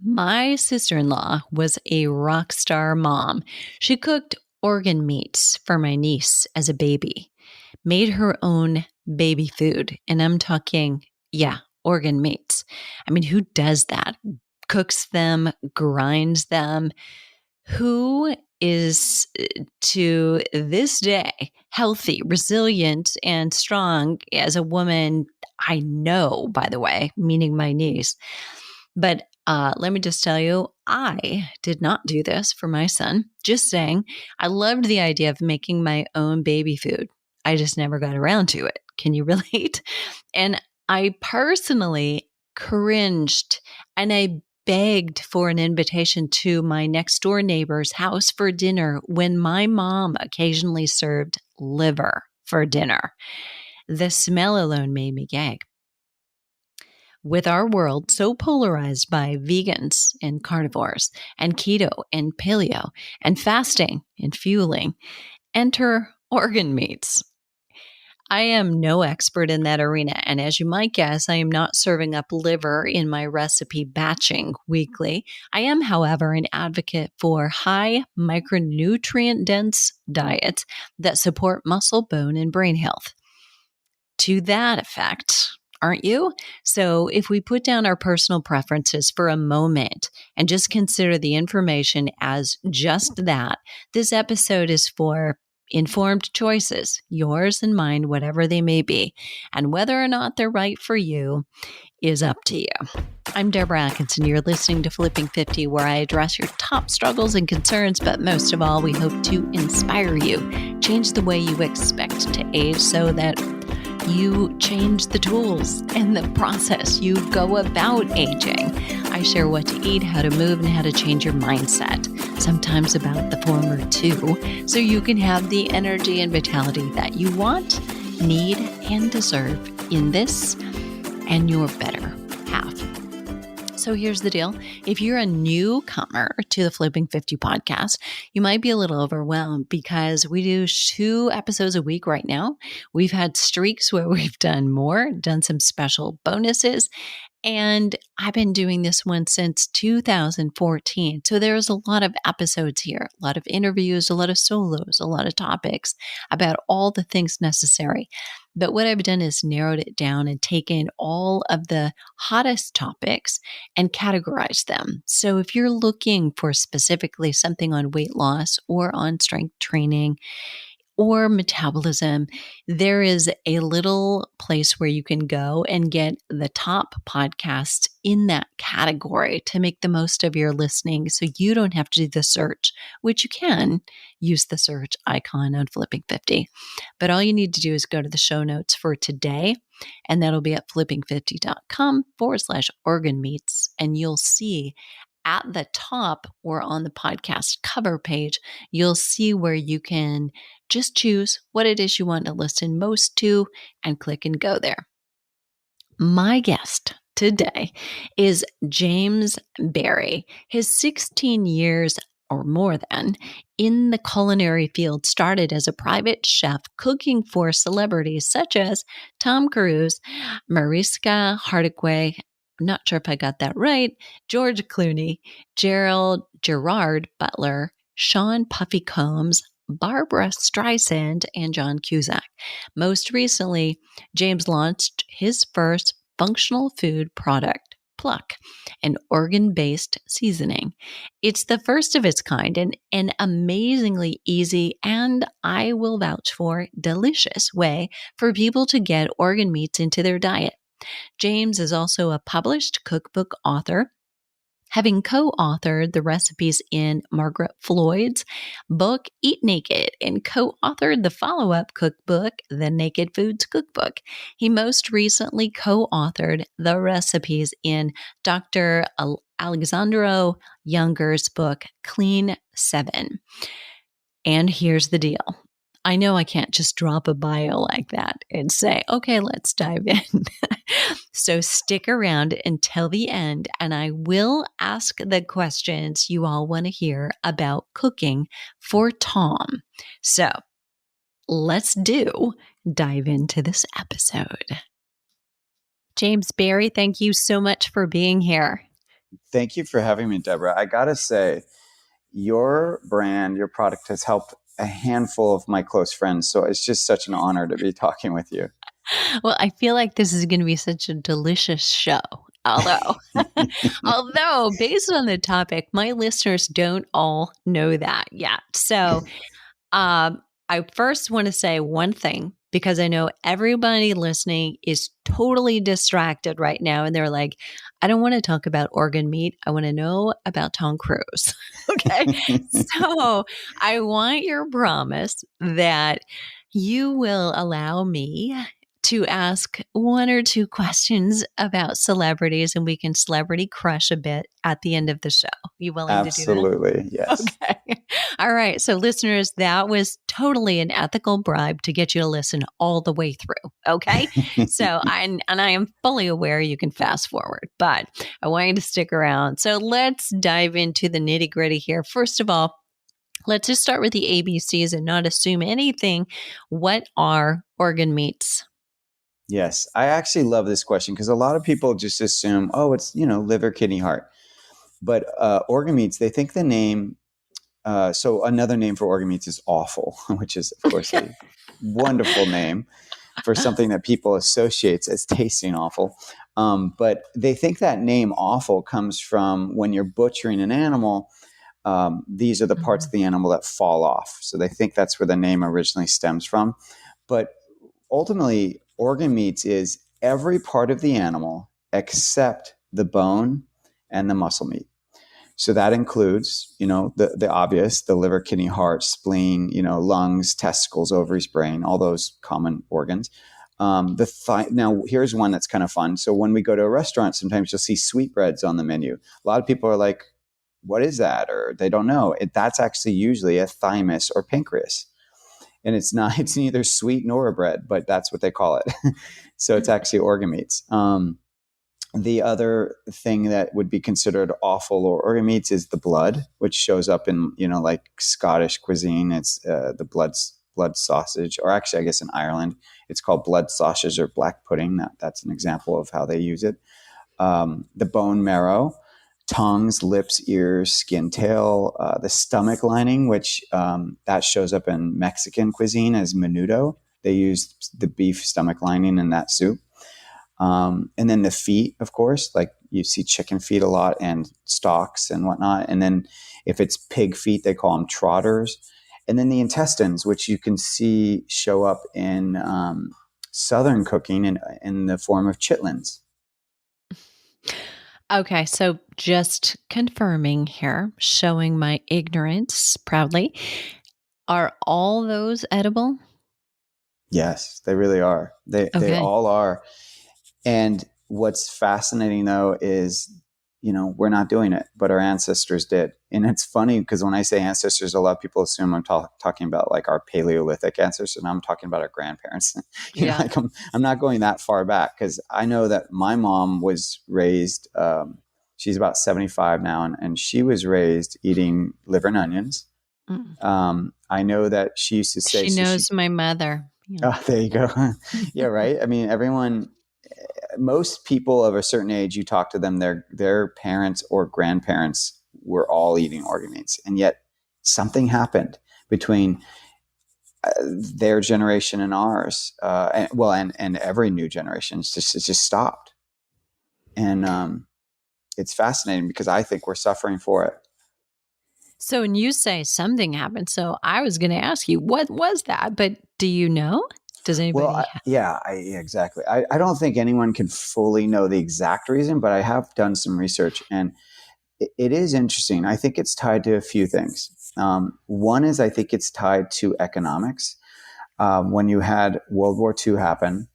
My sister-in-law was a rock star mom. She cooked organ meats for my niece as a baby, made her own baby food. And I'm talking, organ meats. I mean, who does that? Cooks them, grinds them. Who is to this day healthy, resilient, and strong as a woman I know, by the way, meaning my niece. But let me just tell you, I did not do this for my son. Just saying, I loved the idea of making my own baby food. I just never got around to it. Can you relate? And I personally cringed and I begged for an invitation to my next door neighbor's house for dinner when my mom occasionally served liver for dinner. The smell alone made me gag. With our world so polarized by vegans and carnivores and keto and paleo and fasting and fueling, enter organ meats. I am no expert in that arena, and as you might guess, I am not serving up liver in my recipe batching weekly. I am, however, an advocate for high micronutrient-dense diets that support muscle, bone, and brain health. To that effect, aren't you? So if we put down our personal preferences for a moment and just consider the information as just that, this episode is for informed choices, yours and mine, whatever they may be. And whether or not they're right for you is up to you. I'm Deborah Atkinson. You're listening to Flipping 50, where I address your top struggles and concerns, but most of all, we hope to inspire you, change the way you expect to age so that you change the tools and the process you go about aging. I share what to eat, how to move, and how to change your mindset, sometimes about the former too, so you can have the energy and vitality that you want, need, and deserve in this and your better half. So here's the deal. If you're a newcomer to the Flipping 50 podcast, you might be a little overwhelmed because we do 2 episodes a week right now. We've had streaks where we've done more, done some special bonuses, and I've been doing this one since 2014. So there's a lot of episodes here, a lot of interviews, a lot of solos, a lot of topics about all the things necessary. But what I've done is narrowed it down and taken all of the hottest topics and categorized them. So if you're looking for specifically something on weight loss or on strength training or metabolism, there is a little place where you can go and get the top podcasts in that category to make the most of your listening so you don't have to do the search, which you can use the search icon on Flipping 50. But all you need to do is go to the show notes for today, and that'll be at flipping50.com/organ meats, and you'll see at the top or on the podcast cover page, you'll see where you can just choose what it is you want to listen most to and click and go there. My guest today is James Berry. His 16 years or more than in the culinary field started as a private chef cooking for celebrities such as Tom Cruise, Mariska Hargitay, I'm not sure if I got that right, George Clooney, Gerard Butler, Sean Puffy Combs, Barbara Streisand, and John Cusack. Most recently, James launched his first functional food product, Pluck, an organ-based seasoning. It's the first of its kind and an amazingly easy and, I will vouch for, delicious way for people to get organ meats into their diet. James is also a published cookbook author, having co-authored the recipes in Margaret Floyd's book, Eat Naked, and co-authored the follow-up cookbook, The Naked Foods Cookbook. He most recently co-authored the recipes in Dr. Alexandro Younger's book, Clean 7. And here's the deal. I know I can't just drop a bio like that and say, okay, let's dive in. So stick around until the end, and I will ask the questions you all want to hear about cooking for Tom. So let's dive into this episode. James Berry, thank you so much for being here. Thank you for having me, Deborah. I gotta say, your brand, your product has helped a handful of my close friends. So it's just such an honor to be talking with you. Well, I feel like this is going to be such a delicious show. Although based on the topic, my listeners don't all know that yet. So, I first want to say one thing because I know everybody listening is totally distracted right now. And they're like, I don't want to talk about organ meat. I want to know about Tom Cruise. Okay. So I want your promise that you will allow me to ask one or two questions about celebrities and we can celebrity crush a bit at the end of the show. You willing to do that? Absolutely. Yes. Okay. All right. So, listeners, that was totally an ethical bribe to get you to listen all the way through. Okay. So, I am fully aware you can fast forward, but I want you to stick around. So, let's dive into the nitty gritty here. First of all, let's just start with the ABCs and not assume anything. What are organ meats? Yes. I actually love this question because a lot of people just assume, oh, it's, liver, kidney, heart. But organ meats, they think the name, so another name for organ meats is offal, which is, of course, a wonderful name for something that people associates as tasting awful. But they think that name offal comes from when you're butchering an animal. These are the parts of the animal that fall off. So they think that's where the name originally stems from. But ultimately, organ meats is every part of the animal except the bone and the muscle meat. So that includes, the obvious, the liver, kidney, heart, spleen, lungs, testicles, ovaries, brain, all those common organs. Now, here's one that's kind of fun. So when we go to a restaurant, sometimes you'll see sweetbreads on the menu. A lot of people are like, what is that? Or they don't know. That's actually usually a thymus or pancreas. And it's neither sweet nor a bread, but that's what they call it. So it's actually organ meats. The other thing that would be considered offal or organ meats is the blood, which shows up in, like Scottish cuisine. It's the blood sausage, or actually, I guess in Ireland, it's called blood sausage or black pudding. That's an example of how they use it. The bone marrow, tongues, lips, ears, skin, tail, the stomach lining, which that shows up in Mexican cuisine as menudo. They use the beef stomach lining in that soup. And then the feet, of course, like you see chicken feet a lot and stocks and whatnot. And then if it's pig feet, they call them trotters. And then the intestines, which you can see show up in Southern cooking in the form of chitlins. Okay, so just confirming here, showing my ignorance proudly. Are all those edible? Yes, they really are. They Okay. all are. And what's fascinating, though, is, we're not doing it, but our ancestors did. And it's funny because when I say ancestors, a lot of people assume I'm talking about like our Paleolithic ancestors, and I'm talking about our grandparents. Yeah. Like I'm not going that far back because I know that my mom was raised, she's about 75 now, and she was raised eating liver and onions. I know that she used to say, she knows my mother. Yeah. Oh, there you go. Yeah, right. I mean, most people of a certain age, you talk to them, their parents or grandparents were all eating organ meats, and yet something happened between their generation and ours, and every new generation. It just stopped, and it's fascinating because I think we're suffering for it. So when you say something happened, so I was going to ask you, what was that? But do you know? Does anybody? Well, exactly. I don't think anyone can fully know the exact reason, but I have done some research, and it is interesting. I think it's tied to a few things. One is I think it's tied to economics. When you had World War II happen,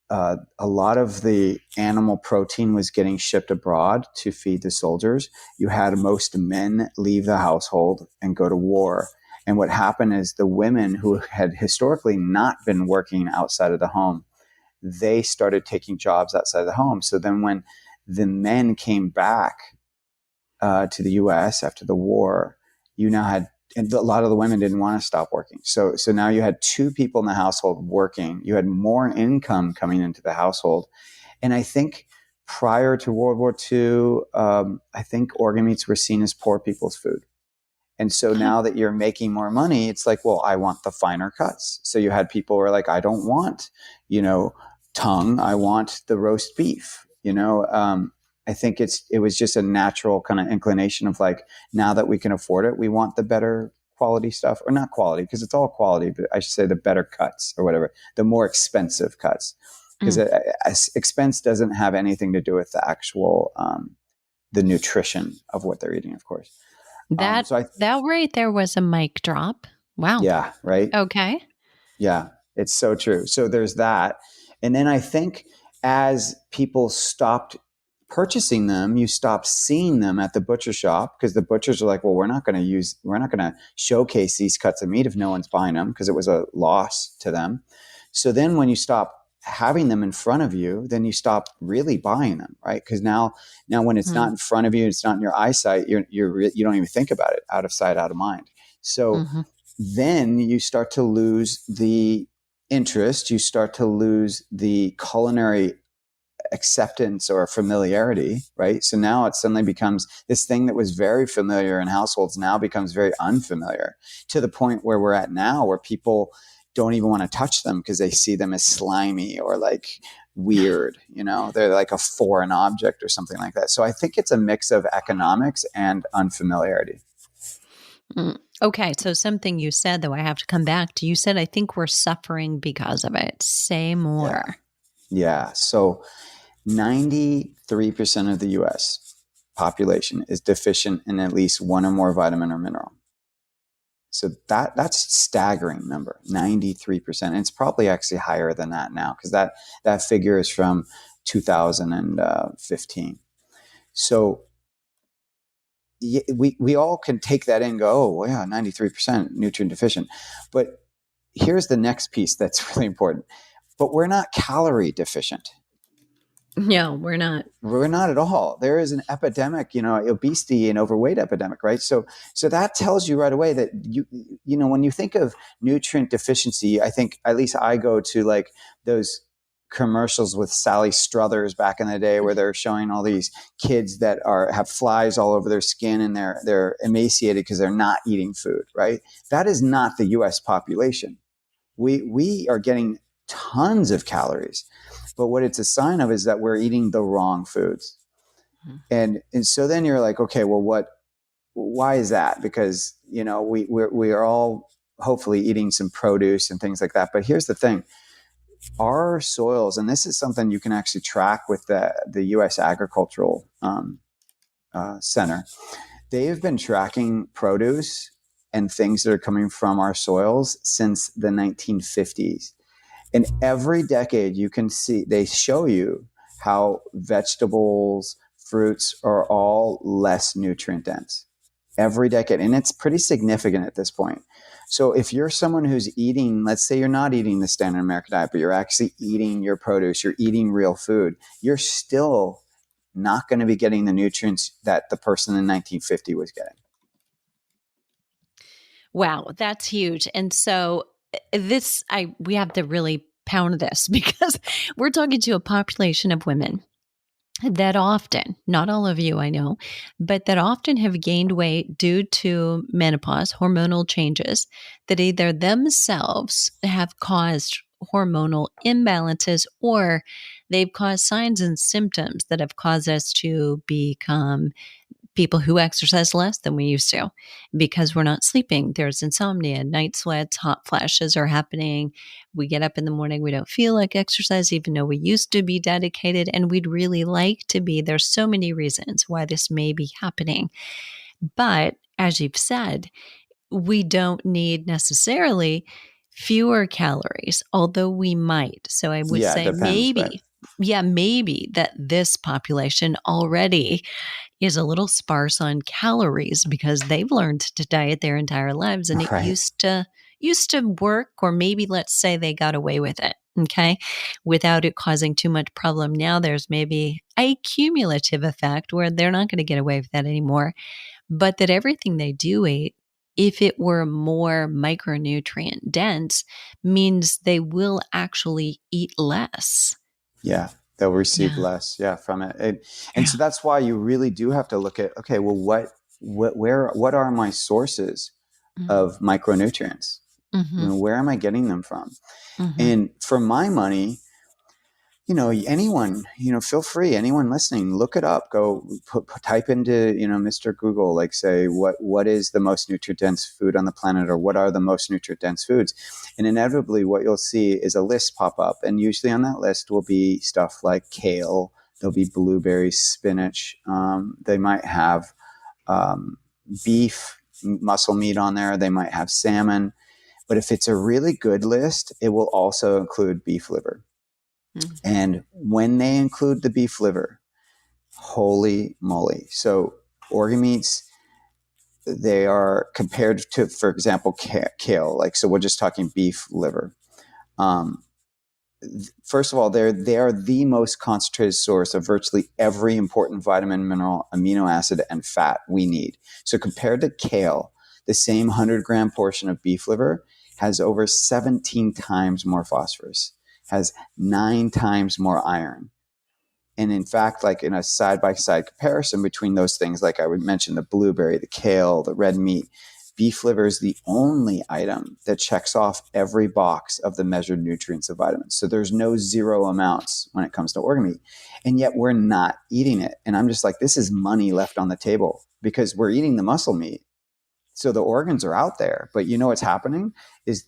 a lot of the animal protein was getting shipped abroad to feed the soldiers. You had most men leave the household and go to war. And what happened is the women who had historically not been working outside of the home, they started taking jobs outside of the home. So then when the men came back to the U.S. after the war, you now had, and a lot of the women didn't want to stop working. So now you had two people in the household working. You had more income coming into the household. And I think prior to World War II, I think organ meats were seen as poor people's food. And so now that you're making more money, it's like, well, I want the finer cuts. So you had people who are like, I don't want, tongue. I want the roast beef. I think it was just a natural kind of inclination of like, now that we can afford it, we want the better quality stuff, or not quality, because it's all quality, but I should say the better cuts or whatever, the more expensive cuts, because expense doesn't have anything to do with the actual, the nutrition of what they're eating, of course. That right there was a mic drop. Wow. Yeah, right. Okay. Yeah, it's so true. So there's that. And then I think as people stopped purchasing them, you stopped seeing them at the butcher shop, because the butchers are like, well, we're not going to showcase these cuts of meat if no one's buying them, because it was a loss to them. So then when you stop having them in front of you, then you stop really buying them, right? Because now when it's not in front of you, it's not in your eyesight, you don't even think about it. Out of sight, out of mind. So then you start to lose the interest, you start to lose the culinary acceptance or familiarity, right? So now it suddenly becomes this thing that was very familiar in households now becomes very unfamiliar, to the point where we're at now, where people don't even want to touch them because they see them as slimy or like weird, they're like a foreign object or something like that. So I think it's a mix of economics and unfamiliarity. Okay, so something you said, though, I have to come back to. You said, I think we're suffering because of it. Say more. Yeah. So 93% of the US population is deficient in at least one or more vitamin or mineral. So that's a staggering number, 93%. And it's probably actually higher than that now, because that figure is from 2015. So we all can take that in and go, oh, well, yeah, 93% nutrient deficient. But here's the next piece that's really important. But we're not calorie deficient. No, we're not. We're not at all. There is an epidemic, obesity and overweight epidemic, right? So that tells you right away that when you think of nutrient deficiency, I think, at least I go to like those commercials with Sally Struthers back in the day, where they're showing all these kids that have flies all over their skin and they're emaciated because they're not eating food, right? That is not the US population. We are getting tons of calories. But what it's a sign of is that we're eating the wrong foods. And so then you're like, okay, well, why is that? Because, we are all hopefully eating some produce and things like that. But here's the thing. Our soils, and this is something you can actually track with the U.S. Agricultural Center, they have been tracking produce and things that are coming from our soils since the 1950s. And every decade you can see, they show you how vegetables, fruits are all less nutrient dense every decade. And it's pretty significant at this point. So if you're someone who's eating, let's say you're not eating the standard American diet, but you're actually eating your produce, you're eating real food, you're still not going to be getting the nutrients that the person in 1950 was getting. Wow, that's huge. And so we have to really pound this, because we're talking to a population of women that often, not all of you I know, but that often have gained weight due to menopause, hormonal changes that either themselves have caused hormonal imbalances, or they've caused signs and symptoms that have caused us to become people who exercise less than we used to, because we're not sleeping. There's insomnia, night sweats, hot flashes are happening. We get up in the morning, we don't feel like exercise, even though we used to be dedicated and we'd really like to be. There's so many reasons why this may be happening. But as you've said, we don't need necessarily fewer calories, although we might. So I would say maybe that this population already is a little sparse on calories because they've learned to diet their entire lives, and it used to work, or maybe let's say they got away with it, okay, without it causing too much problem. Now there's maybe a cumulative effect where they're not going to get away with that anymore, but that everything they do eat, if it were more micronutrient dense, means they will actually eat less. Yeah. they'll receive Yeah. less, from it. And Yeah. so that's why you really do have to look at, okay, well, what are my sources of micronutrients? I Mm-hmm. mean, where am I getting them from? Mm-hmm. And for my money, anyone, feel free, anyone listening, look it up, go type into, Mr. Google, like say, what is the most nutrient dense food on the planet, or what are the most nutrient dense foods? And inevitably what you'll see is a list pop up. And usually on that list will be stuff like kale, there'll be blueberries, spinach. They might have beef, muscle meat on there. They might have salmon. But if it's a really good list, it will also include beef liver. And when they include the beef liver, holy moly. So organ meats, they are compared to, for example, kale. Like, so we're just talking beef liver. Um, First of all, they are the most concentrated source of virtually every important vitamin, mineral, amino acid, and fat we need. So compared to kale, the same 100-gram portion of beef liver has over 17 times more phosphorus, has 9 times more iron. And in fact, like in a side-by-side comparison between those things, like I would mention the blueberry, the kale, the red meat, beef liver is the only item that checks off every box of the measured nutrients of vitamins. So there's no zero amounts when it comes to organ meat. And yet we're not eating it. And I'm just like, this is money left on the table because we're eating the muscle meat. So the organs are out there, but what's happening is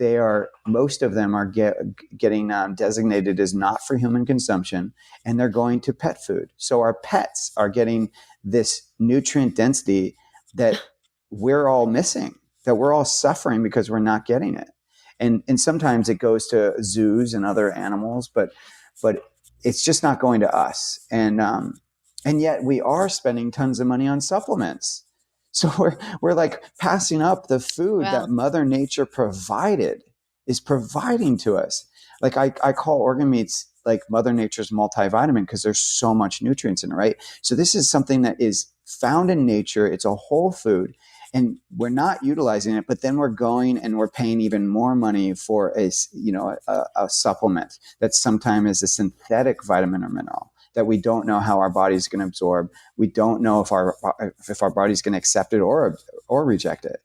most of them are getting designated as not for human consumption, and they're going to pet food. So our pets are getting this nutrient density that we're all missing, that we're all suffering because we're not getting it. And sometimes it goes to zoos and other animals, but it's just not going to us. And yet we are spending tons of money on supplements. So we're like passing up the food that Well, Mother Nature is providing to us. Like I call organ meats like Mother Nature's multivitamin because there's so much nutrients in it, right? So this is something that is found in nature. It's a whole food, and we're not utilizing it. But then we're going and we're paying even more money for a supplement that sometimes is a synthetic vitamin or mineral that we don't know how our body's going to absorb. We don't know if our body's going to accept it or reject it.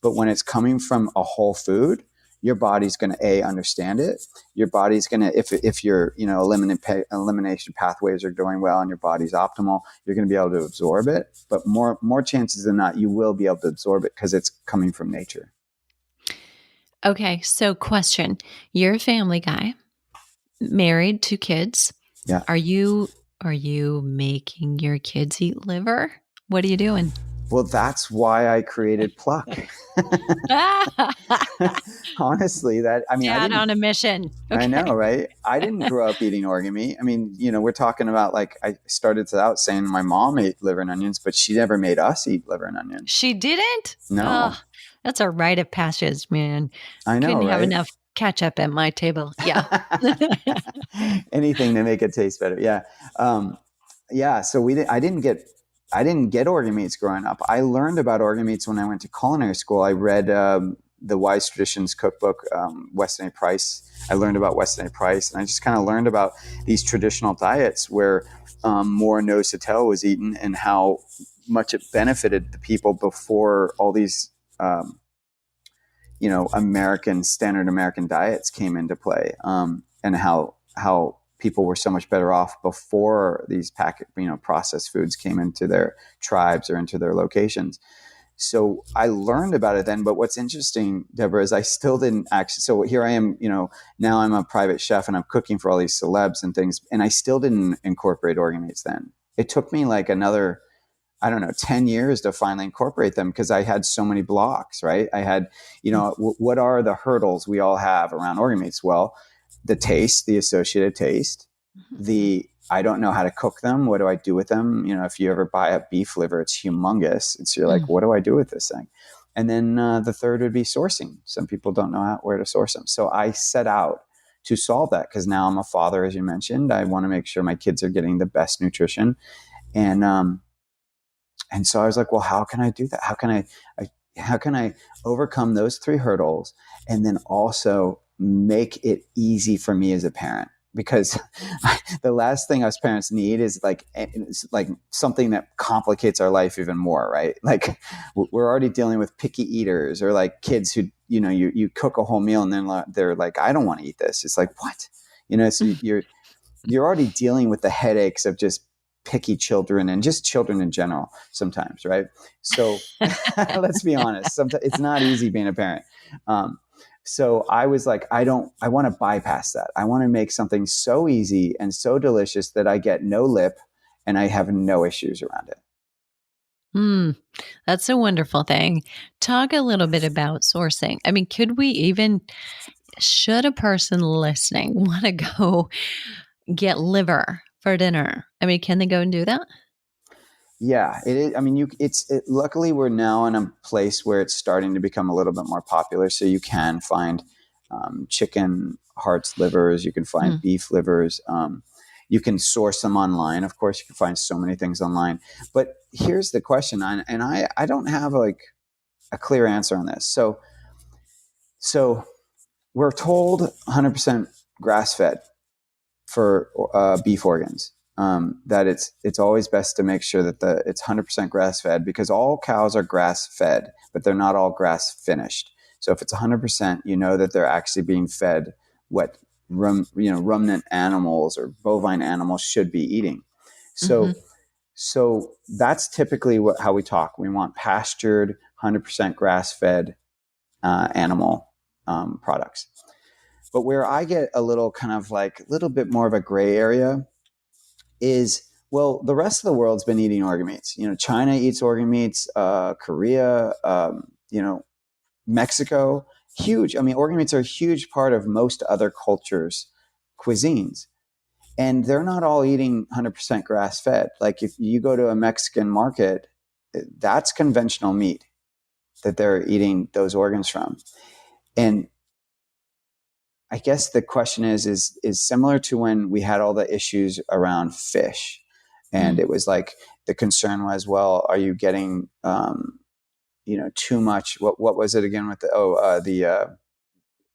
But when it's coming from a whole food, your body's going to understand it. Your body's going to, if your elimination pathways are going well and your body's optimal, you're going to be able to absorb it. But more chances than not, you will be able to absorb it because it's coming from nature. okay. So question, you're a family guy, married, 2 kids. Yeah. Are you making your kids eat liver? What are you doing? Well, that's why I created Pluck. Honestly, I Dad didn't. on a mission. Okay. I know, right? I didn't grow up eating organ meat. I mean, we're talking about, like, I started out saying my mom ate liver and onions, but she never made us eat liver and onions. She didn't? No. Oh, that's a rite of passage, man. I know, Couldn't have right? enough ketchup at my table. Yeah. Anything to make it taste better. Yeah. Yeah. So I didn't get organ meats growing up. I learned about organ meats when I went to culinary school. I read the Wise Traditions cookbook, Weston A. Price. I learned about Weston A. Price, and I just kind of learned about these traditional diets where more nose to tail was eaten and how much it benefited the people before all these standard American diets came into play, and how people were so much better off before these processed foods came into their tribes or into their locations. So I learned about it then. But what's interesting, Deborah, is I still didn't actually. So here I am, now I'm a private chef and I'm cooking for all these celebs and things, and I still didn't incorporate organ meats then. It took me like another, I don't know, 10 years to finally incorporate them because I had so many blocks, right? I had, what are the hurdles we all have around organ meats? Well, the taste, the associated taste, I don't know how to cook them. What do I do with them? If you ever buy a beef liver, it's humongous. And so you're like, what do I do with this thing? And then the third would be sourcing. Some people don't know where to source them. So I set out to solve that because now I'm a father, as you mentioned. I want to make sure my kids are getting the best nutrition. And so I was like, well, how can I do that? How can I overcome those 3 hurdles and then also make it easy for me as a parent? because the last thing us parents need is like something that complicates our life even more, right? Like we're already dealing with picky eaters, or like kids who, you cook a whole meal and then they're like, I don't want to eat this. It's like, what? So you're already dealing with the headaches of just picky children and just children in general sometimes, right? So let's be honest, sometimes it's not easy being a parent. So I was like, I want to bypass that. I want to make something so easy and so delicious that I get no lip and I have no issues around it. That's a wonderful thing. Talk a little bit about sourcing. I mean, should a person listening want to go get liver for dinner? I mean, can they go and do that? Yeah, it is. I mean, luckily we're now in a place where it's starting to become a little bit more popular. So you can find chicken hearts, livers. You can find beef livers. You can source them online. Of course, you can find so many things online. But here's the question, and I don't have like a clear answer on this. So we're told 100% grass fed for beef organs. That it's always best to make sure that it's 100% grass fed, because all cows are grass fed, but they're not all grass finished. So if it's 100%, that they're actually being fed what ruminant animals or bovine animals should be eating. So that's typically how we talk. We want pastured, 100% grass fed animal products. But where I get a little kind of like a little bit more of a gray area is, well, the rest of the world's been eating organ meats. China eats organ meats, Korea, Mexico, huge. I mean, organ meats are a huge part of most other cultures' cuisines. And they're not all eating 100% grass fed. Like if you go to a Mexican market, that's conventional meat that they're eating those organs from. And I guess the question is similar to when we had all the issues around fish. And it was like, the concern was, well, are you getting, too much? What was it again with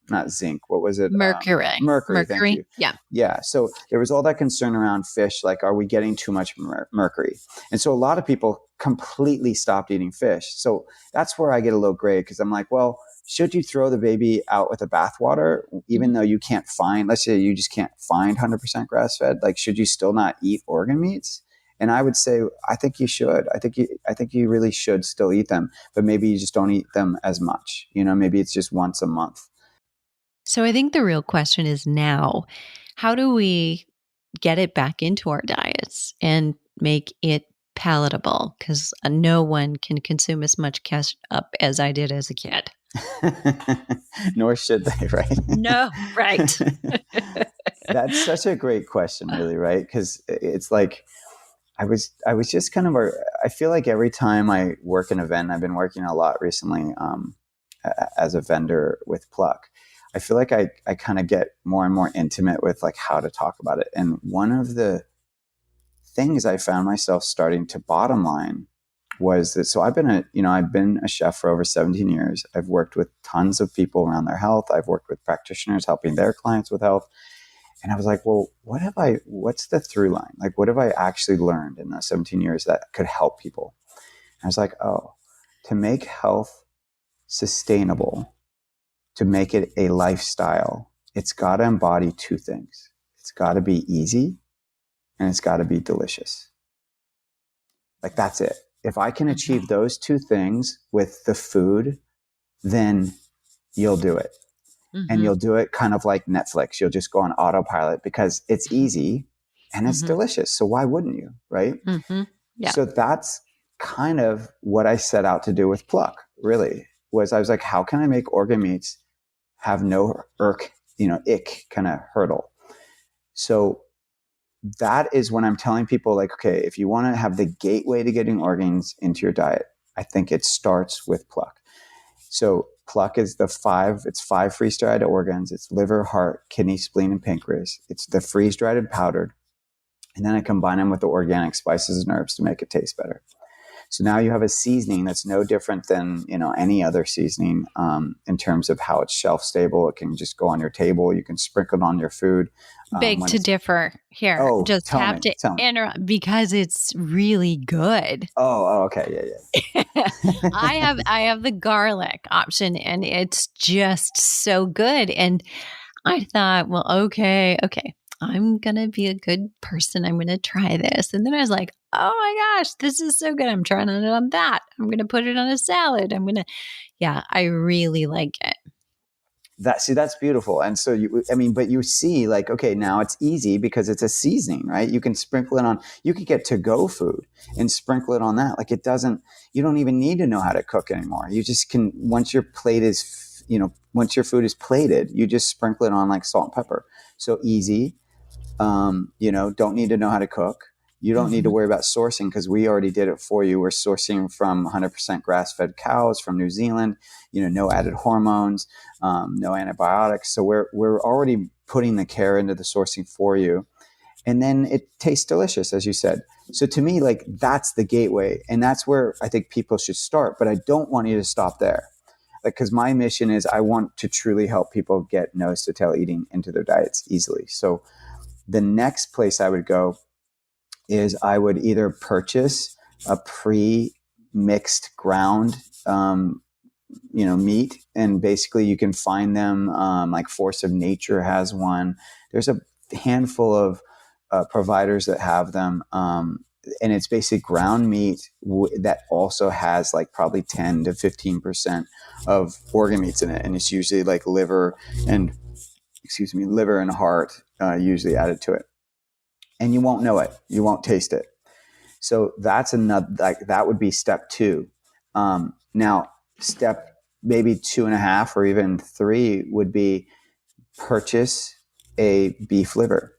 not zinc. What was it? Mercury. Mercury. Thank you. Yeah. Yeah. So there was all that concern around fish. Like, are we getting too much mercury? And so a lot of people completely stopped eating fish. So that's where I get a little gray, because I'm like, well, should you throw the baby out with the bathwater, even though you can't find, let's say you just can't find 100% grass fed? Like, should you still not eat organ meats? And I would say, I think you should. I think you really should still eat them, but maybe you just don't eat them as much. Maybe it's just once a month. So I think the real question is now, how do we get it back into our diets and make it palatable? Because no one can consume as much ketchup as I did as a kid. Nor should they, right? No, right. That's such a great question, really, right? Because it's like, I was just kind of, I feel like every time I work an event, I've been working a lot recently as a vendor with Pluck. I feel like I kind of get more and more intimate with like how to talk about it. And one of the things I found myself starting to bottom line was that, so I've been a chef for over 17 years. I've worked with tons of people around their health. I've worked with practitioners helping their clients with health. And I was like, well, what's the through line? Like, what have I actually learned in those 17 years that could help people? And I was like, oh, to make health sustainable, to make it a lifestyle, it's got to embody two things. It's got to be easy and it's got to be delicious. Like, that's it. If I can achieve those two things with the food, then you'll do it. And you'll do it kind of like Netflix. You'll just go on autopilot because it's easy and it's delicious. So why wouldn't you? Right? Yeah. So that's kind of what I set out to do with Pluck, really, was I was like, how can I make organ meats have no ick kind of hurdle? So that is when I'm telling people, like, okay, if you want to have the gateway to getting organs into your diet, I think it starts with Pluck. So Pluck is it's 5 freeze-dried organs. It's liver, heart, kidney, spleen, and pancreas. It's the freeze-dried and powdered. And then I combine them with the organic spices and herbs to make it taste better. So now you have a seasoning that's no different than, any other seasoning in terms of how it's shelf stable. It can just go on your table. You can sprinkle it on your food. Beg to differ here. Oh, Just tell have me. to interrupt because it's really good. Okay. Yeah. I have the garlic option and it's just so good. And I thought, well, okay, I'm going to be a good person. I'm going to try this. And then I was like, oh my gosh, this is so good. I'm trying it on that. I'm going to put it on a salad. I really like it. That's beautiful. And so but you see, like, okay, now it's easy because it's a seasoning, right? You can sprinkle it on, you could get to-go food and sprinkle it on that. Like you don't even need to know how to cook anymore. You just can, once your food is plated, you just sprinkle it on like salt and pepper. So easy. Don't need to know how to cook. You don't need to worry about sourcing because we already did it for you. We're sourcing from 100% grass-fed cows from New Zealand, no added hormones, no antibiotics. So we're already putting the care into the sourcing for you. And then it tastes delicious, as you said. So to me, like, that's the gateway. And that's where I think people should start. But I don't want you to stop there. Because my mission is I want to truly help people get nose to tail eating into their diets easily. So the next place I would go is I would either purchase a pre-mixed ground, meat, and basically you can find them, like Force of Nature has one. There's a handful of providers that have them, and it's basically ground meat that also has like probably 10 to 15% of organ meats in it, and it's usually like liver and heart usually added to it. And you won't know it. You won't taste it. So that's another, like, that would be step 2. Now, step maybe 2.5 or even 3 would be purchase a beef liver.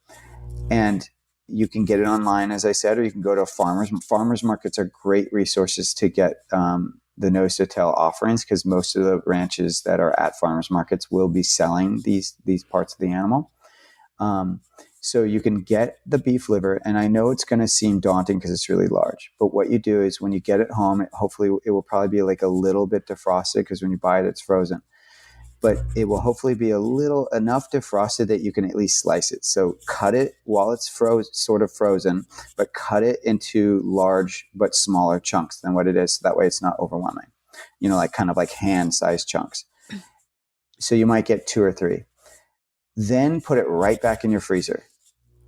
And you can get it online, as I said, or you can go to farmers markets are great resources to get the nose to tail offerings, because most of the ranches that are at farmers markets will be selling these parts of the animal. So you can get the beef liver, and I know it's going to seem daunting because it's really large, but what you do is when you get it home, hopefully it will probably be like a little bit defrosted, because when you buy it, it's frozen, but it will hopefully be enough defrosted that you can at least slice it. So cut it while it's sort of frozen, but cut it into large but smaller chunks than what it is. So that way it's not overwhelming, like kind of like hand-sized chunks. So you might get 2 or 3. Then put it right back in your freezer.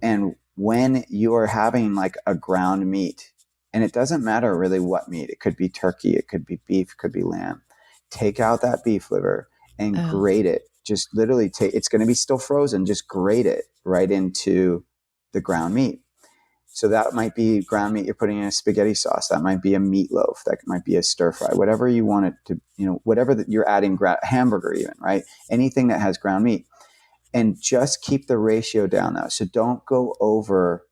And when you are having like a ground meat, and it doesn't matter really what meat, it could be turkey, it could be beef, it could be lamb, take out that beef liver and grate it. Just literally it's going to be still frozen, just grate it right into the ground meat. So that might be ground meat you're putting in a spaghetti sauce. That might be a meatloaf. That might be a stir fry, whatever you want it to, whatever that you're adding, hamburger even, right? Anything that has ground meat. And just keep the ratio down now. So don't go over,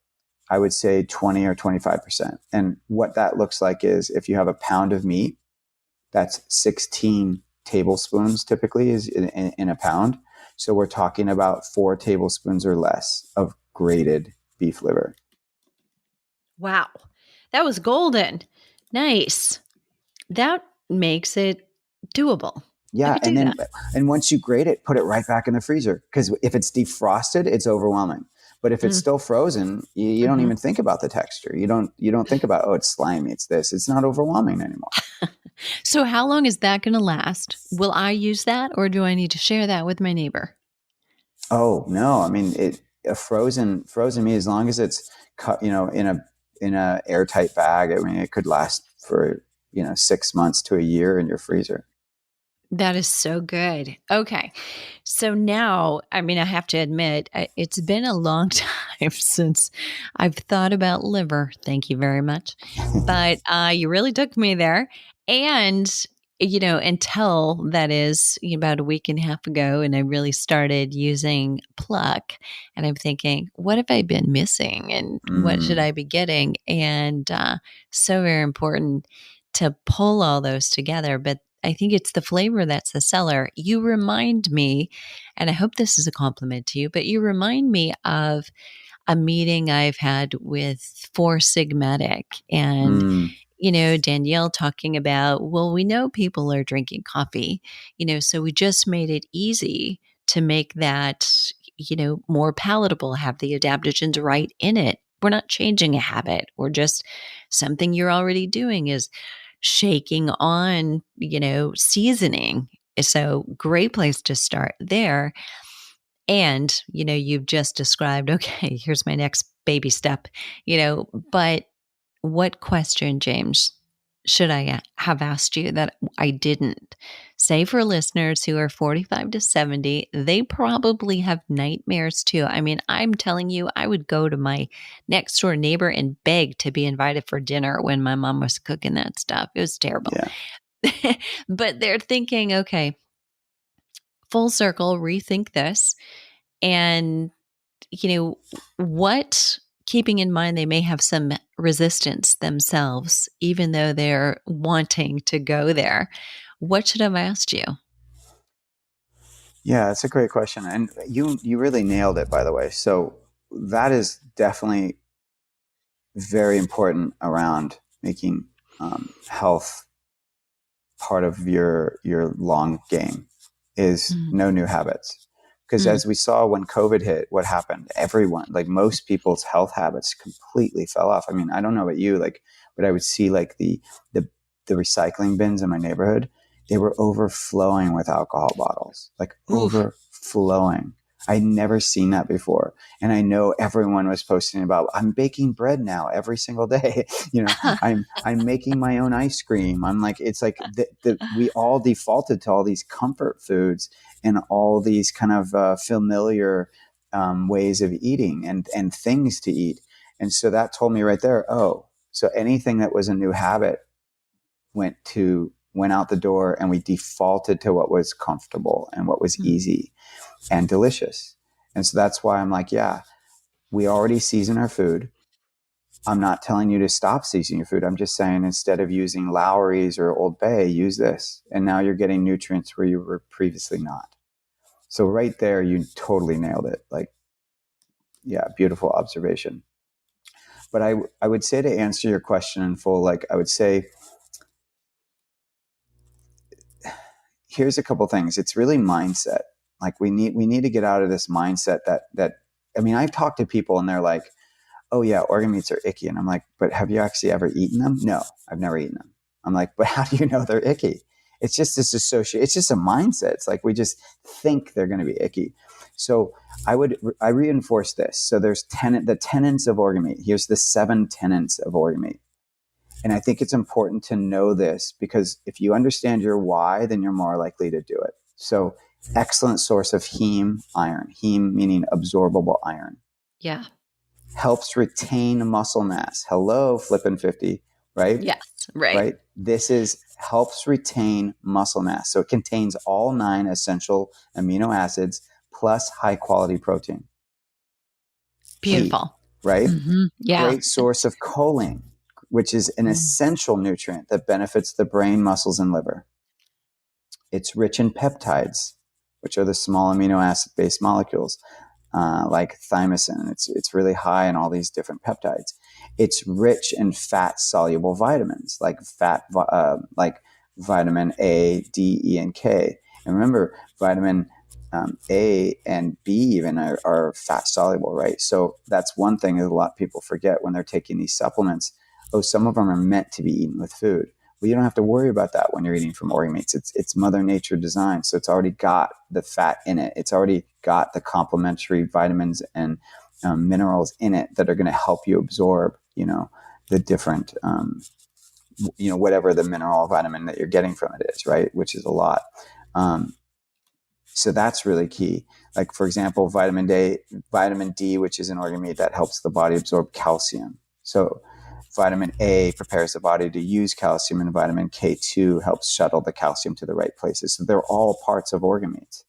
I would say, 20 or 25%. And what that looks like is if you have a pound of meat, that's 16 tablespoons typically is in a pound. So we're talking about 4 tablespoons or less of grated beef liver. Wow. That was golden. Nice. That makes it doable. Yeah, and once you grate it, put it right back in the freezer, because if it's defrosted, it's overwhelming. But if it's still frozen, you don't even think about the texture. You don't think about, oh, it's slimy, it's this. It's not overwhelming anymore. So how long is that going to last? Will I use that, or do I need to share that with my neighbor? Oh no, I mean a frozen meat, as long as it's cut, in a airtight bag. I mean, it could last for 6 months to a year in your freezer. That is so good. Okay. So now, I mean, I have to admit, it's been a long time since I've thought about liver. Thank you very much. But you really took me there. And, until that is about a week and a half ago, and I really started using Pluck, and I'm thinking, what have I been missing and what should I be getting? And so very important to pull all those together. But I think it's the flavor that's the seller. You remind me, and I hope this is a compliment to you, but you remind me of a meeting I've had with Four Sigmatic. And Danielle talking about, well, we know people are drinking coffee, so we just made it easy to make that, more palatable, have the adaptogens right in it. We're not changing a habit. We're just something you're already doing is shaking on, seasoning. So great place to start there. And, you've just described, okay, here's my next baby step, but what question, James, should I have asked you that I didn't? Say for listeners who are 45 to 70, they probably have nightmares too. I mean, I'm telling you, I would go to my next door neighbor and beg to be invited for dinner when my mom was cooking that stuff. It was terrible. Yeah. But they're thinking, okay, full circle, rethink this. And, what, keeping in mind they may have some resistance themselves, even though they're wanting to go there, what should I have asked you? Yeah, it's a great question. And you really nailed it, by the way. So that is definitely very important around making health part of your long game is no new habits. Because as we saw when COVID hit, what happened? Everyone, like most people's health habits completely fell off. I mean, I don't know about you, but I would see like the recycling bins in my neighborhood, they were overflowing with alcohol bottles, like Oof. overflowing. I'd never seen that before. And I know everyone was posting about, I'm baking bread now every single day. I'm making my own ice cream. I'm like, it's like we all defaulted to all these comfort foods and all these kind of familiar ways of eating and things to eat. And so that told me right there, oh, so anything that was a new habit went out the door, and we defaulted to what was comfortable and what was easy and delicious. And so that's why I'm like, yeah, we already season our food. I'm not telling you to stop seasoning your food. I'm just saying, instead of using Lowry's or Old Bay, use this. And now you're getting nutrients where you were previously not. So right there, you totally nailed it. Like, yeah, beautiful observation. But I would say, to answer your question in full, like I would say, here's a couple things. It's really mindset. Like we need to get out of this mindset that I mean, I've talked to people and they're like, oh yeah, organ meats are icky. And I'm like, but have you actually ever eaten them? No, I've never eaten them. I'm like, but how do you know they're icky? It's just this it's just a mindset. It's like we just think they're going to be icky. So I reinforce this. So there's the tenets of organ meat. Here's the 7 tenets of organ meat. And I think it's important to know this, because if you understand your why, then you're more likely to do it. So excellent source of heme iron, heme meaning absorbable iron. Yeah. Helps retain muscle mass. Hello, flippin' 50, right? Yes, right. Right. This helps retain muscle mass. So it contains all 9 essential amino acids plus high quality protein. Beautiful. Key, right? Mm-hmm. Yeah. Great source of choline, which is an essential nutrient that benefits the brain, muscles, and liver. It's rich in peptides, which are the small amino acid based molecules, like thymosin. It's really high in all these different peptides. It's rich in fat soluble vitamins, like vitamin A, D, E, and K. And remember, vitamin A and B even are fat soluble, right? So that's one thing that a lot of people forget when they're taking these supplements. Oh, some of them are meant to be eaten with food. Well, you don't have to worry about that when you're eating from organ meats. It's Mother Nature designed, so it's already got the fat in it. It's already got the complementary vitamins and minerals in it that are going to help you absorb, the different, whatever the mineral vitamin that you're getting from it is, right? Which is a lot. So that's really key. Like, for example, vitamin D, which is an organ meat that helps the body absorb calcium. So vitamin A prepares the body to use calcium, and vitamin K2 helps shuttle the calcium to the right places. So they're all parts of organ meats.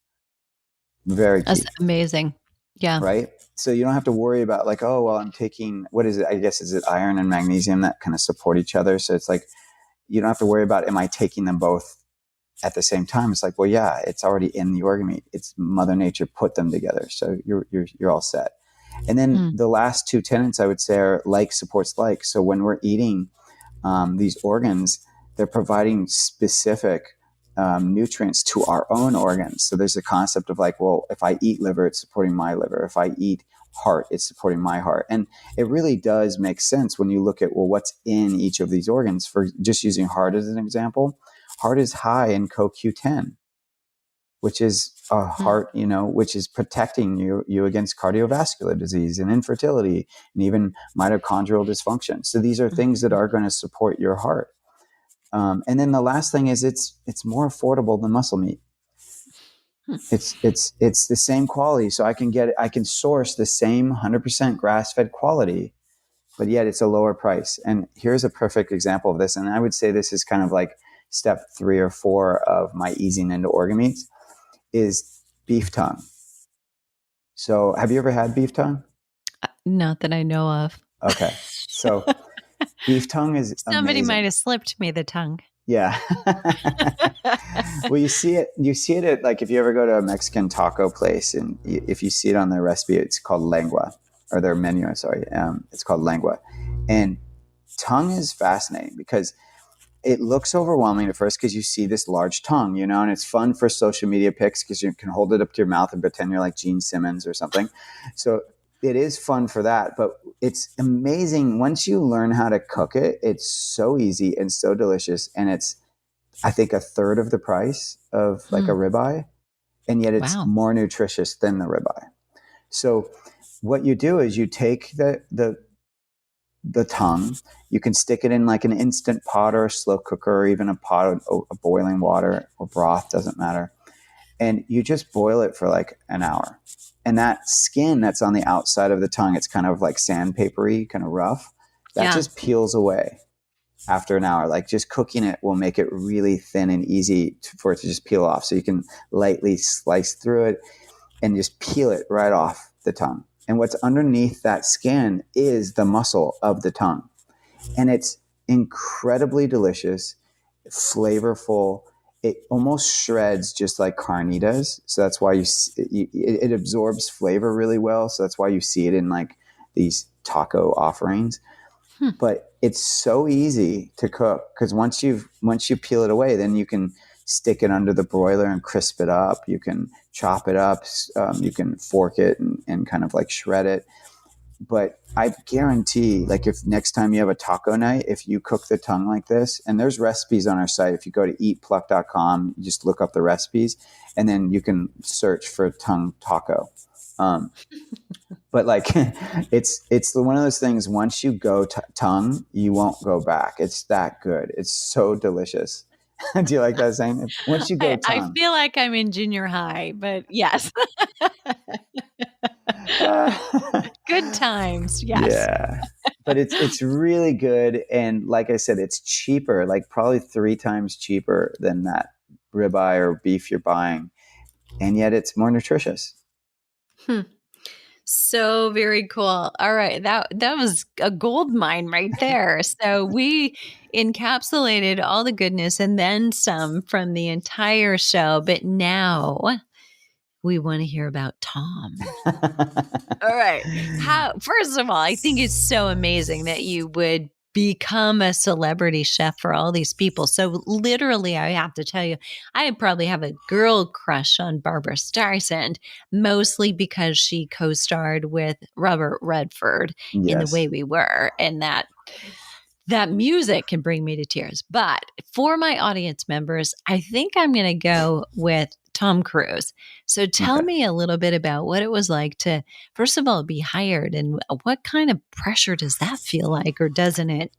Very key. That's amazing. Yeah. Right? So you don't have to worry about like, oh, well, I'm taking, what is it? I guess, is it iron and magnesium that kind of support each other? So it's like, you don't have to worry about, am I taking them both at the same time? It's like, well, yeah, it's already in the organ meat. It's Mother Nature put them together. So you're all set. And then the last 2 tenets I would say are like supports like. So when we're eating these organs, they're providing specific nutrients to our own organs. So there's a concept of like, well, if I eat liver, it's supporting my liver. If I eat heart, it's supporting my heart. And it really does make sense when you look at, well, what's in each of these organs. For just using heart as an example, heart is high in CoQ10, which is a heart, which is protecting you against cardiovascular disease and infertility and even mitochondrial dysfunction. So these are things that are going to support your heart. And then the last thing is it's more affordable than muscle meat. It's the same quality. So I can source the same 100% grass-fed quality, but yet it's a lower price. And here's a perfect example of this. And I would say this is kind of like step 3 or 4 of my easing into organ meats is beef tongue. So have you ever had beef tongue? Not that I know of. Okay. So beef tongue is Somebody amazing. might have slipped me the tongue. Yeah. Well, you see it at, like, if you ever go to a Mexican taco place and if you see it on their recipe, it's called lengua, or their menu, sorry. It's called lengua. And tongue is fascinating because it looks overwhelming at first because you see this large tongue, and it's fun for social media pics because you can hold it up to your mouth and pretend you're like Gene Simmons or something. So it is fun for that, but it's amazing. Once you learn how to cook it, it's so easy and so delicious. And it's, I think, a third of the price of like a ribeye, and yet it's more nutritious than the ribeye. So what you do is you take the tongue, you can stick it in like an instant pot or a slow cooker or even a pot of boiling water or broth, doesn't matter. And you just boil it for like an hour. And that skin that's on the outside of the tongue, it's kind of like sandpapery, kind of rough. That just peels away after an hour. Like just cooking it will make it really thin and easy for it to just peel off. So you can lightly slice through it and just peel it right off the tongue. And what's underneath that skin is the muscle of the tongue. And it's incredibly delicious, flavorful. It almost shreds just like carne does. So that's why it absorbs flavor really well. So that's why you see it in like these taco offerings. But it's so easy to cook because once you peel it away, then you can stick it under the broiler and crisp it up. You can chop it up. You can fork it and kind of like shred it. But I guarantee, like, if next time you have a taco night, if you cook the tongue like this, and there's recipes on our site, if you go to eatpluck.com, you just look up the recipes and then you can search for tongue taco. But like, it's one of those things, once you go tongue, you won't go back. It's that good. It's so delicious. Do you like that saying? Once you go tongue. I feel like I'm in junior high, but yes. Good times. Yes. Yeah. But it's really good. And like I said, it's cheaper, like probably 3 times cheaper than that ribeye or beef you're buying. And yet it's more nutritious. So very cool. All right. That was a gold mine right there. So we encapsulated all the goodness and then some from the entire show. But now we want to hear about Tom. All right. First of all, I think it's so amazing that you would become a celebrity chef for all these people. So literally, I have to tell you, I probably have a girl crush on Barbara Streisand, mostly because she co-starred with Robert Redford in The Way We Were, and that music can bring me to tears. But for my audience members, I think I'm going to go with Tom Cruise. So tell me a little bit about what it was like to, first of all, be hired, and what kind of pressure does that feel like, or doesn't it?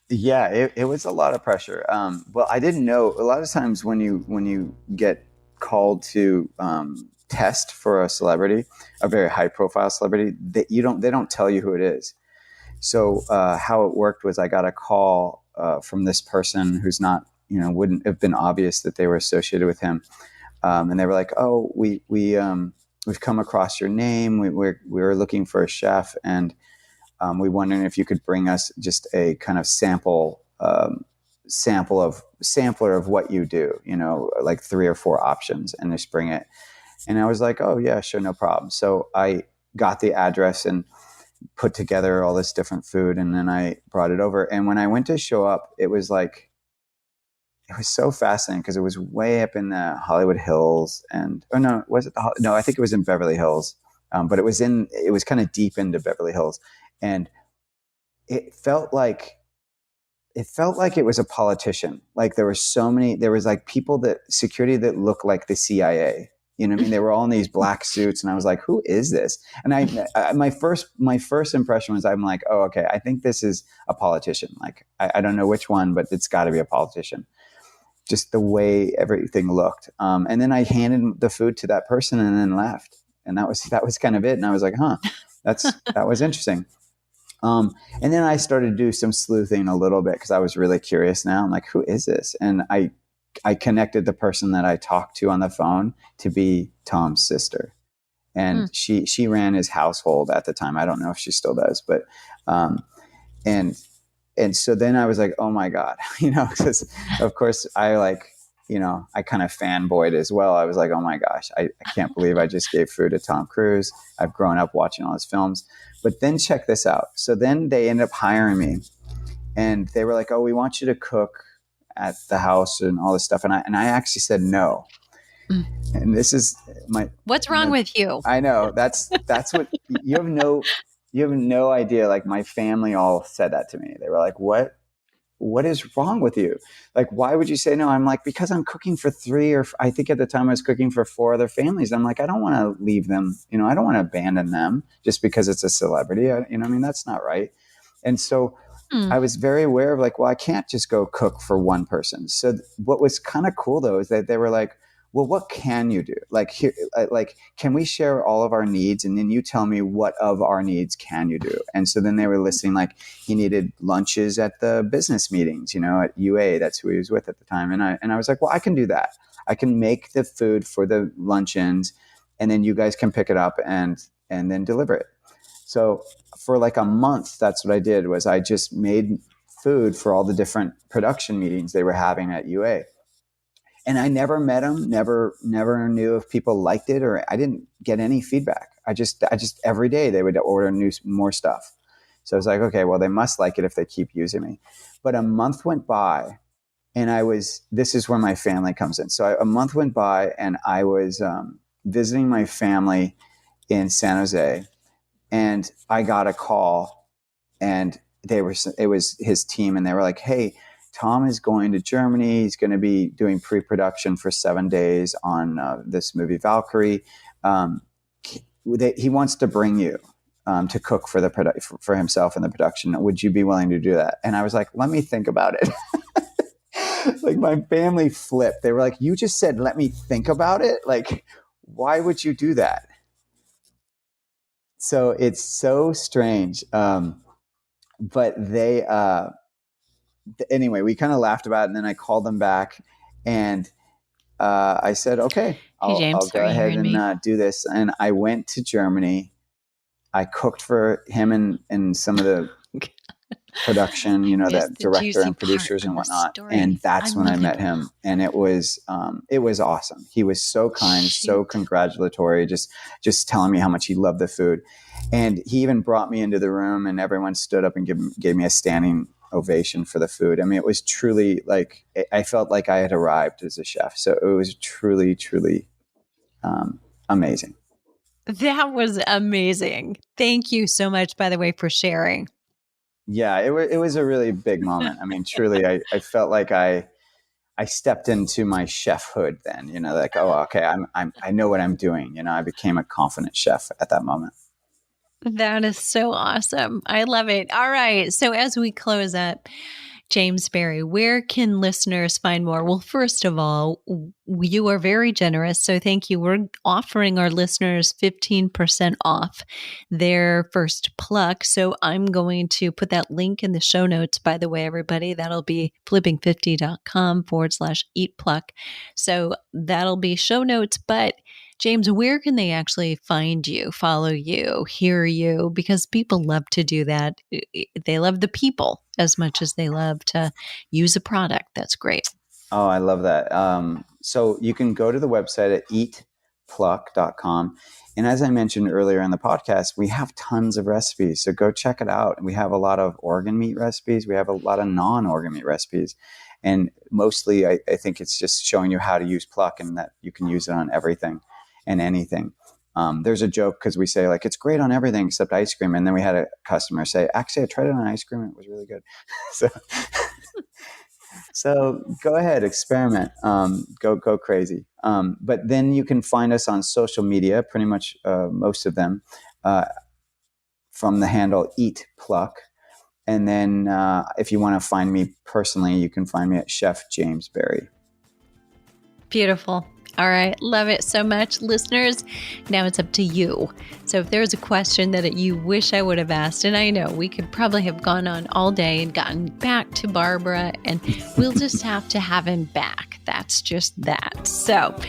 Yeah, it was a lot of pressure. Well, I didn't know. A lot of times when you get called to test for a celebrity, a very high profile celebrity, they don't tell you who it is. So how it worked was I got a call from this person who's not, wouldn't have been obvious that they were associated with him. And they were like, "Oh, we've come across your name. We're looking for a chef, and we're wondering if you could bring us just a kind of sampler of what you do. Like 3 or 4 options, and just bring it." And I was like, "Oh yeah, sure, no problem." So I got the address, and put together all this different food, and then I brought it over. And when I went to show up, it was so fascinating because it was way up in the Hollywood Hills, and no, was it no? I think it was in Beverly Hills, but it was kind of deep into Beverly Hills, and it felt like it was a politician. Like there was like people security that looked like the CIA. You know what I mean? They were all in these black suits, and I was like, "Who is this?" And my first impression was, I'm like, "Oh, okay, I think this is a politician." Like I don't know which one, but it's got to be a politician. Just the way everything looked. And then I handed the food to that person and then left, and that was kind of it. And I was like, "Huh, that was interesting." And then I started to do some sleuthing a little bit because I was really curious now. I'm like, who is this? And I connected the person that I talked to on the phone to be Tom's sister. And she ran his household at the time. I don't know if she still does, but, and so then I was like, oh my God, because of course I kind of fanboyed as well. I was like, oh my gosh, I can't believe I just gave food to Tom Cruise. I've grown up watching all his films. But then check this out. So then they ended up hiring me, and they were like, oh, we want you to cook at the house and all this stuff. And I actually said no. And this is what's wrong with you? I know that's what you have no idea. Like my family all said that to me. They were like, what is wrong with you? Like, why would you say no? I'm like, because I'm cooking for I think at the time I was cooking for 4 other families. I'm like, I don't want to leave them. I don't want to abandon them just because it's a celebrity. I mean, that's not right. And so I was very aware of like, well, I can't just go cook for one person. So what was kind of cool though, is that they were like, well, what can you do? Like here, can we share all of our needs? And then you tell me what of our needs can you do? And so then they were listing, like he needed lunches at the business meetings, at UA, that's who he was with at the time. And I was like, well, I can do that. I can make the food for the luncheons, and then you guys can pick it up and then deliver it. So for like a month, that's what I did, was I just made food for all the different production meetings they were having at UA. And I never met them, never knew if people liked it, or I didn't get any feedback. I just every day they would order more stuff. So I was like, okay, well, they must like it if they keep using me. But a month went by, and this is where my family comes in. So a month went by, and I was visiting my family in San Jose, and I got a call, and it was his team, and they were like, hey, Tom is going to Germany. He's going to be doing pre-production for 7 days on this movie Valkyrie. He wants to bring you to cook for himself in the production. Would you be willing to do that? And I was like, let me think about it. Like my family flipped. They were like, you just said, let me think about it. Like, why would you do that? So it's so strange. But they, anyway, we kind of laughed about it, and then I called them back, and I said, okay, I'll go ahead and do this. And I went to Germany. I cooked for him and some of the production, that director and producers and whatnot. And that's when I met him. And it was awesome. He was so kind, so congratulatory, just telling me how much he loved the food. And he even brought me into the room, and everyone stood up and gave me a standing ovation for the food. I mean, it was truly like, I felt like I had arrived as a chef. So it was truly, truly amazing. That was amazing. Thank you so much, by the way, for sharing. Yeah, it was a really big moment. I mean, truly, I felt like I stepped into my chefhood then, like, oh, okay, I know what I'm doing. I became a confident chef at that moment. That is so awesome. I love it. All right. So as we close up, James Barry, where can listeners find more? Well, first of all, you are very generous. So thank you. We're offering our listeners 15% off their first pluck. So I'm going to put that link in the show notes, by the way, everybody. That'll be flipping50.com/eat pluck. So that'll be show notes. But James, where can they actually find you, follow you, hear you? Because people love to do that. They love the people as much as they love to use a product. That's great. Oh, I love that. So you can go to the website at pluck.com. And as I mentioned earlier in the podcast, we have tons of recipes. So go check it out. We have a lot of organ meat recipes. We have a lot of non-organ meat recipes. And mostly, I think it's just showing you how to use pluck and that you can use it on everything and anything. There's a joke because we say, like, it's great on everything except ice cream. And then we had a customer say, actually, I tried it on ice cream and it was really good. So go ahead, experiment, go crazy. But then you can find us on social media, pretty much most of them, from the handle Eat Pluck. And then if you want to find me personally, you can find me at Chef James Berry. Beautiful. All right. Love it so much. Listeners, now it's up to you. So if there's a question that you wish I would have asked, and I know we could probably have gone on all day and gotten back to Barbara, and we'll just have to have him back. That's just that. So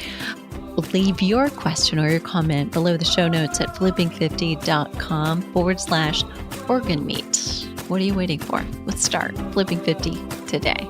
leave your question or your comment below the show notes at flipping50.com/organ meat. What are you waiting for? Let's start Flipping 50 today.